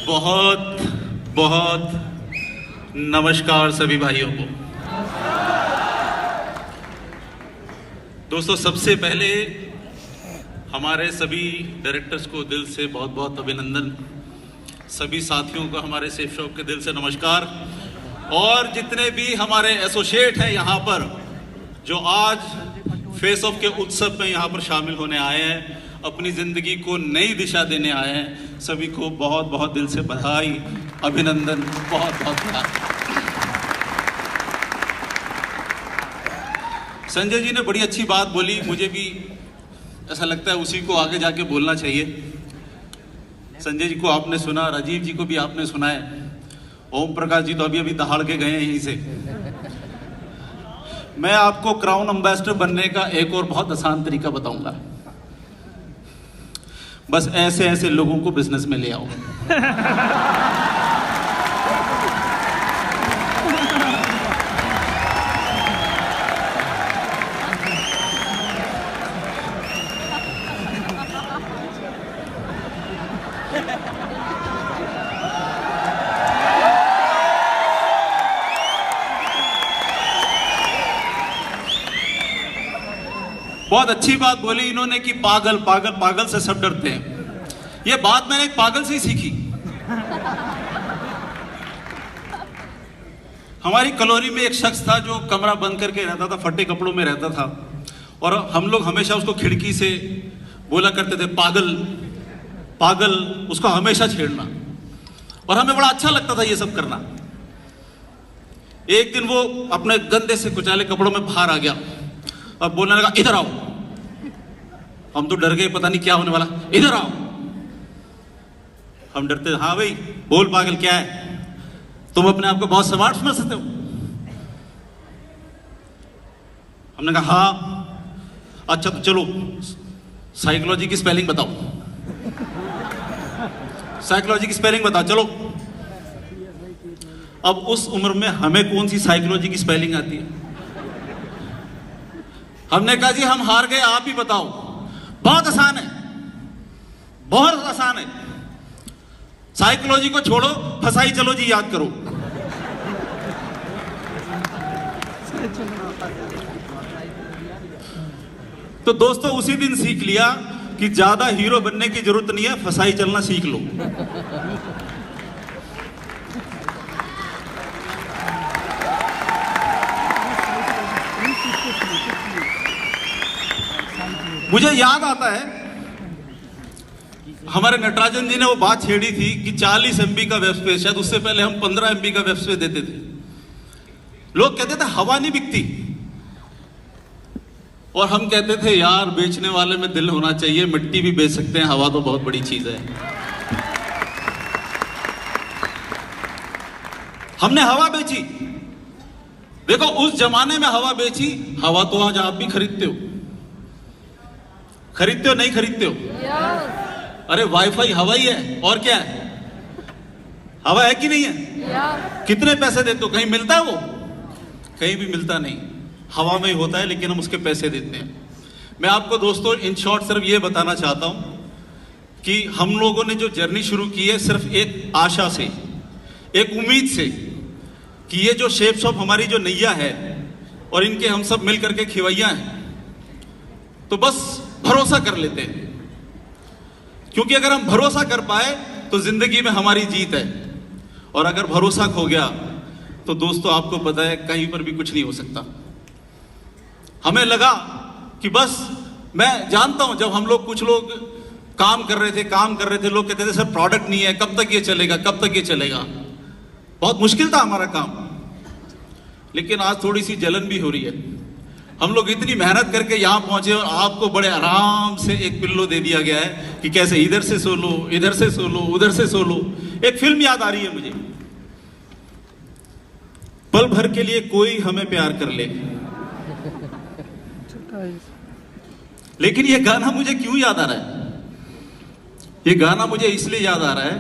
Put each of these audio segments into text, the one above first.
बहुत बहुत नमस्कार सभी भाइयों को। दोस्तों, सबसे पहले हमारे सभी डायरेक्टर्स को दिल से बहुत बहुत अभिनंदन, सभी साथियों को हमारे सेफ शॉप के दिल से नमस्कार, और जितने भी हमारे एसोसिएट हैं यहाँ पर जो आज फेस ऑफ के उत्सव में यहाँ पर शामिल होने आए हैं, अपनी जिंदगी को नई दिशा देने आए हैं, सभी को बहुत बहुत दिल से बधाई, अभिनंदन, बहुत बहुत बधाई। संजय जी ने बड़ी अच्छी बात बोली, मुझे भी ऐसा लगता है उसी को आगे जाके बोलना चाहिए। संजय जी को आपने सुना, राजीव जी को भी आपने सुना है, ओम प्रकाश जी तो अभी अभी दहाड़ के गए हैं यहीं से। मैं आपको क्राउन एम्बेसडर बनने का एक और बहुत आसान तरीका बताऊंगा। बस ऐसे ऐसे लोगों को बिजनेस में ले आओ। बहुत अच्छी बात बोली इन्होंने कि पागल पागल पागल से सब डरते हैं। ये बात मैंने एक पागल से ही सीखी। हमारी कॉलोनी में एक शख्स था जो कमरा बंद करके रहता था, फटे कपड़ों में रहता था, और हम लोग हमेशा उसको खिड़की से बोला करते थे पागल पागल, उसको हमेशा छेड़ना, और हमें बड़ा अच्छा लगता था ये सब करना। एक दिन वो अपने गंदे से कुचाले कपड़ों में बाहर आ गया और बोलने लगा, इधर आओ। हम तो डर गए, पता नहीं क्या होने वाला, इधर आओ। हम डरते, हाँ भाई बोल पागल क्या है, तुम अपने आप को बहुत स्मार्ट समझते हो। हमने कहा हाँ, अच्छा तो चलो साइकोलॉजी की स्पेलिंग बताओ, साइकोलॉजी की स्पेलिंग बताओ चलो। अब उस उम्र में हमें कौन सी साइकोलॉजी की स्पेलिंग आती है। हमने कहा जी हम हार गए, आप ही बताओ। बहुत आसान है, बहुत आसान है, साइकोलॉजी को छोड़ो, फसाई चलो जी याद करो। तो दोस्तों उसी दिन सीख लिया कि ज्यादा हीरो बनने की जरूरत नहीं है, फसाई चलना सीख लो। मुझे याद आता है हमारे नटराजन जी ने वो बात छेड़ी थी कि 40 MB का वेब स्पेस, शायद उससे पहले हम 15 MB का वेब स्पेस देते थे। लोग कहते थे हवा नहीं बिकती, और हम कहते थे यार बेचने वाले में दिल होना चाहिए, मिट्टी भी बेच सकते हैं, हवा तो बहुत बड़ी चीज है। हमने हवा बेची। देखो उस जमाने में हवा बेची, हवा तो आज आप भी खरीदते हो, खरीदते हो नहीं खरीदते हो? अरे वाईफाई हवा ही है, और क्या है, हवा है कि नहीं है? कितने पैसे देते हो, कहीं मिलता है वो? कहीं भी मिलता नहीं, हवा में ही होता है, लेकिन हम उसके पैसे देते हैं। मैं आपको दोस्तों इन शॉर्ट सिर्फ ये बताना चाहता हूं कि हम लोगों ने जो जर्नी शुरू की है सिर्फ एक आशा से, एक उम्मीद से कि ये जो शेप शॉप हमारी जो नैया है और इनके हम सब मिल करके खिवैया हैं, तो बस भरोसा कर लेते हैं। क्योंकि अगर हम भरोसा कर पाए तो जिंदगी में हमारी जीत है, और अगर भरोसा खो गया तो दोस्तों आपको पता है कहीं पर भी कुछ नहीं हो सकता। हमें लगा कि बस, मैं जानता हूं जब हम लोग कुछ लोग काम कर रहे थे, लोग कहते थे सर प्रोडक्ट नहीं है, कब तक ये चलेगा, कब तक ये चलेगा। बहुत मुश्किल था हमारा काम, लेकिन आज थोड़ी सी जलन भी हो रही है। हम लोग इतनी मेहनत करके यहां पहुंचे और आपको बड़े आराम से एक पिल्लो दे दिया गया है कि कैसे इधर से सो लो, इधर से सो लो, उधर से सो लो। एक फिल्म याद आ रही है मुझे, पल भर के लिए कोई हमें प्यार कर ले। लेकिन ये गाना मुझे क्यों याद आ रहा है? ये गाना मुझे इसलिए याद आ रहा है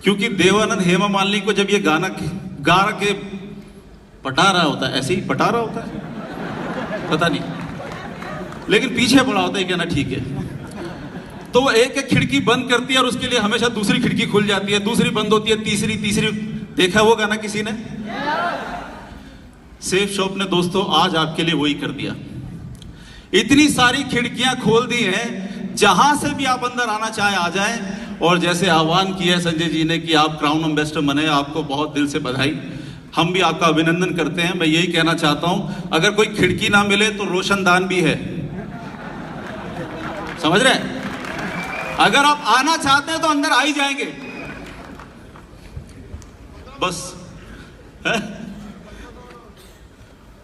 क्योंकि देवानंद हेमा मालिनी को जब ये गाना गा के पटा रहा होता है, ऐसे ही पटा रहा होता है, पता नहीं, लेकिन पीछे पड़ा होता है, कहना ठीक है। तो वो एक एक खिड़की बंद करती है और उसके लिए हमेशा दूसरी खिड़की खुल जाती है, दूसरी बंद होती है, तीसरी तीसरी। देखा वो गाना किसी ने? सेफ शॉप ने दोस्तों आज आपके लिए वही कर दिया। इतनी सारी खिड़कियां खोल दी हैं, जहां से भी आप अंदर आना चाहे आ जाएं। और जैसे आह्वान किया है संजय जी ने कि आप क्राउन एम्बेसडर बने, आपको बहुत दिल से बधाई। हम भी आपका अभिनंदन करते हैं। मैं यही कहना चाहता हूं, अगर कोई खिड़की ना मिले तो रोशनदान भी है, समझ रहे हैं? अगर आप आना चाहते हैं तो अंदर आ ही जाएंगे, बस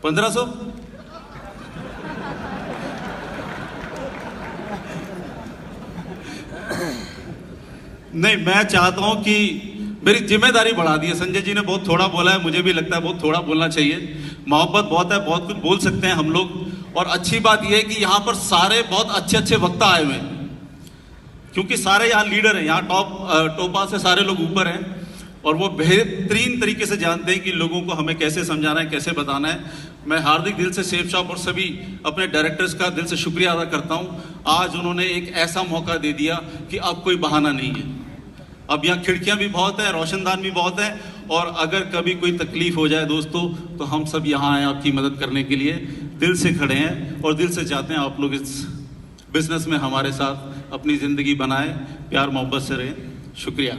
1500। नहीं, मैं चाहता हूं कि मेरी जिम्मेदारी बढ़ा दी है। संजय जी ने बहुत थोड़ा बोला है, मुझे भी लगता है बहुत थोड़ा बोलना चाहिए। मोहब्बत बहुत है, बहुत कुछ बोल सकते हैं हम लोग। और अच्छी बात यह है कि यहां पर सारे बहुत अच्छे अच्छे वक्ता आए हुए हैं, क्योंकि सारे यहाँ लीडर हैं, यहाँ टोपा से सारे लोग ऊपर हैं और वो बेहतरीन तरीके से जानते हैं कि लोगों को हमें कैसे समझाना है, कैसे बताना है। मैं हार्दिक दिल से सेफ शॉप और सभी अपने डायरेक्टर्स का दिल से शुक्रिया अदा करता हूँ। आज उन्होंने एक ऐसा मौका दे दिया कि अब कोई बहाना नहीं है। अब यहाँ खिड़कियाँ भी बहुत है, रोशनदान भी बहुत है, और अगर कभी कोई तकलीफ हो जाए दोस्तों, तो हम सब यहाँ आए आपकी मदद करने के लिए। दिल से खड़े हैं और दिल से चाहते हैं आप लोग इस बिजनेस में हमारे साथ अपनी ज़िंदगी बनाएं, प्यार मोहब्बत से रहें। शुक्रिया।